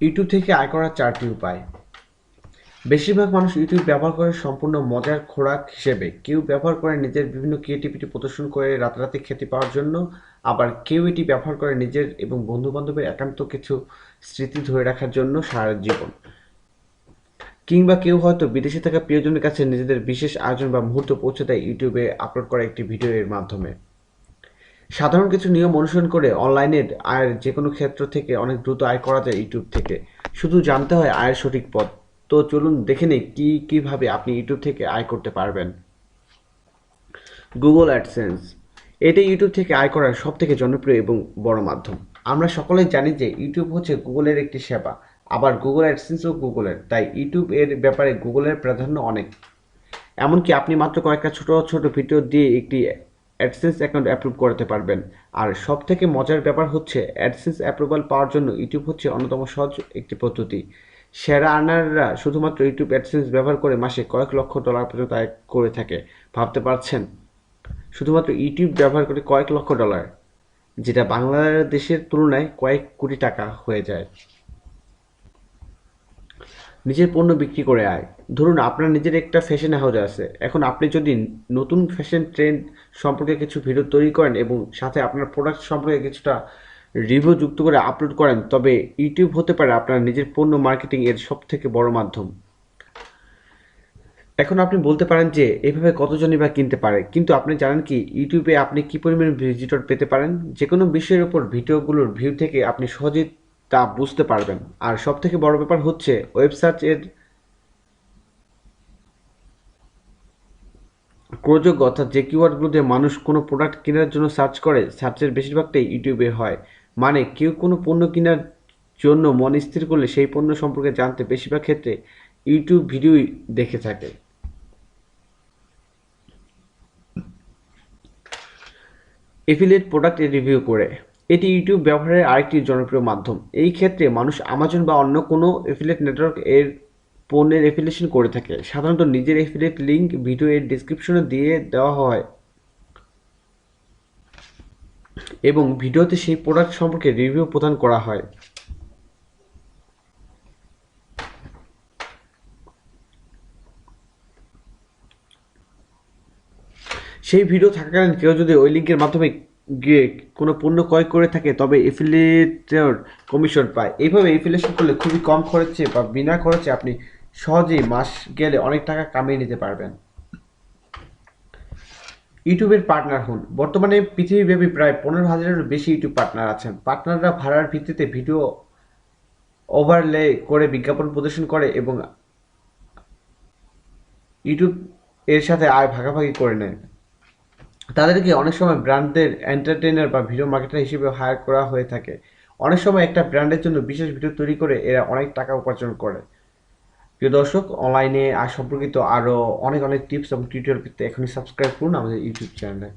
YouTube থেকে আয় করার 4টি উপায়। বেশিরভাগ মানুষ ইউটিউব ব্যবহার করে সম্পূর্ণ মজার খোরাক হিসেবে। কেউ ব্যবহার করে নিজের বিভিন্ন ক্রিয়েটিভিটি প্রদর্শন করে রাতারাতি খ্যাতি পাওয়ার জন্য, আবার কেউ এটি ব্যবহার করে নিজের এবং বন্ধু-বান্ধবের একান্ত কিছু স্মৃতি ধরে রাখার জন্য সারা জীবন। কিংবা কেউ হয়তো বিদেশে থাকা প্রিয়জনের কাছে নিজেদের বিশেষ আয়োজন বা মুহূর্ত পৌঁছে দেয় ইউটিউবে আপলোড করা একটি ভিডিও এর মাধ্যমে। সাধারণ কিছু নিয়ম অনুসরণ করে অনলাইনের আয়ের যেকোনো ক্ষেত্র থেকে অনেক দ্রুত আয় করা যায় ইউটিউব থেকে। শুধু জানতে হয় আয়ের সঠিক পথ। তো চলুন দেখে নেই কিভাবে আপনি ইউটিউব থেকে আয় করতে পারবেন। গুগল অ্যাডসেন্স, এটা ইউটিউব থেকে আয় করার সবথেকে জনপ্রিয় এবং বড় মাধ্যম। আমরা সকলেই জানি যে ইউটিউব হচ্ছে গুগলের একটি সেবা, আবার গুগল অ্যাডসেন্সও গুগলের, তাই ইউটিউব এর ব্যাপারে গুগলের প্রাধান্য অনেক। এমনকি আপনি মাত্র কয়েকটা ছোট ছোট ভিডিও দিয়ে একটি অ্যাডসেন্স অ্যাকাউন্ট অ্যাপ্রুভ করাতে পারবেন। আর সব থেকে মজার ব্যাপার হচ্ছে অ্যাডসেন্স অ্যাপ্রুভাল পাওয়ার জন্য ইউটিউব হচ্ছে অন্যতম সহজ একটি পদ্ধতি। সেরা আর্নাররা শুধুমাত্র ইউটিউব অ্যাডসেন্স ব্যবহার করে মাসে কয়েক লক্ষ ডলার পর্যন্ত আয় করে থাকে। ভাবতে পারছেন? শুধুমাত্র ইউটিউব ব্যবহার করে কয়েক লক্ষ ডলার, যেটা বাংলাদেশের তুলনায় কয়েক কোটি টাকা হয়ে যায়। নিজের পণ্য বিক্রি করে আয়। ধরুন আপনার নিজের একটা ফ্যাশন হাউস আছে। এখন আপনি যদি নতুন ফ্যাশন ট্রেন্ড সম্পর্কে কিছু ভিডিও তৈরি করেন এবং সাথে আপনার প্রোডাক্ট সম্পর্কে কিছুটা রিভিউ যুক্ত করে আপলোড করেন, তবে ইউটিউব হতে পারে আপনার নিজের পণ্য মার্কেটিং এর সবথেকে বড় মাধ্যম। এখন আপনি বলতে পারেন যে এভাবে কতজনই বা কিনতে পারে, কিন্তু আপনি জানেন কি ইউটিউবে আপনি কি পরিমাণ ভিজিটর পেতে পারেন? যে কোনো বিষয়ের উপর ভিডিওগুলোর ভিউ থেকে আপনি সহজেই তা বুঝতে পারবেন। আর সবথেকে বড় ব্যাপার হচ্ছে ওয়েব সার্চ এর গ্রহণযোগ্য, অর্থাৎ যে কিওয়ার্ডগুলো দিয়ে মানুষ কোনো প্রোডাক্ট কেনার জন্য সার্চ করে, সার্চের বেশিরভাগটাই ইউটিউবে হয়। মানে কেউ কোনো পণ্য কেনার জন্য মন স্থির করলে সেই পণ্য সম্পর্কে জানতে বেশিরভাগ ক্ষেত্রে ইউটিউব ভিডিওই দেখে থাকে। এফিলিয়েট প্রোডাক্ট রিভিউ করে, এটি ইউটিউব ব্যবহারের আরেকটি জনপ্রিয় মাধ্যম। এই ক্ষেত্রে মানুষ আমাজন বা অন্য কোনো এফিলিয়েট নেটওয়ার্ক এর পণ্যের এফিলিয়েশন করে থাকে। সাধারণত নিজের এফিলিয়েট লিঙ্ক ভিডিও এর ডেসক্রিপশনে দিয়ে দেওয়া হয় এবং ভিডিওতে সেই প্রোডাক্ট সম্পর্কে রিভিউ প্রদান করা হয়। সেই ভিডিও থাকাকালীন কেউ যদি ওই লিঙ্কের মাধ্যমে গিয়ে কোনো পণ্য ক্রয় করে থাকে, তবে এফিলিয়েটর কমিশন পায়। এইভাবে এফিলিয়েশন করলে খুবই কম খরচে বা বিনা খরচে আপনি সহজেই মাস গেলে অনেক টাকা কামিয়ে নিতে পারবেন। ইউটিউবের পার্টনার হন। বর্তমানে পৃথিবীব্যাপী প্রায় 15,000-এরও বেশি ইউটিউব পার্টনার আছেন। পার্টনাররা ভাড়ার ভিত্তিতে ভিডিও ওভারলে করে বিজ্ঞাপন প্রদর্শন করে এবং ইউটিউব এর সাথে আয় ভাগাভাগি করে নেয়। তাদেরকে অনেক সময় ব্র্যান্ডদের এন্টারটেইনার বা ভিডিও মার্কেটার হিসেবে হায়ার করা হয়ে থাকে। অনেক সময় একটা ব্র্যান্ডের জন্য বিশেষ ভিডিও তৈরি করে এরা অনেক টাকা উপার্জন করে। প্রিয় দর্শক, অনলাইনে আর সম্পর্কিত আরও অনেক অনেক টিপস এবং টিউটোরিয়াল পেতে এখনই সাবস্ক্রাইব করুন আমাদের ইউটিউব চ্যানেলে।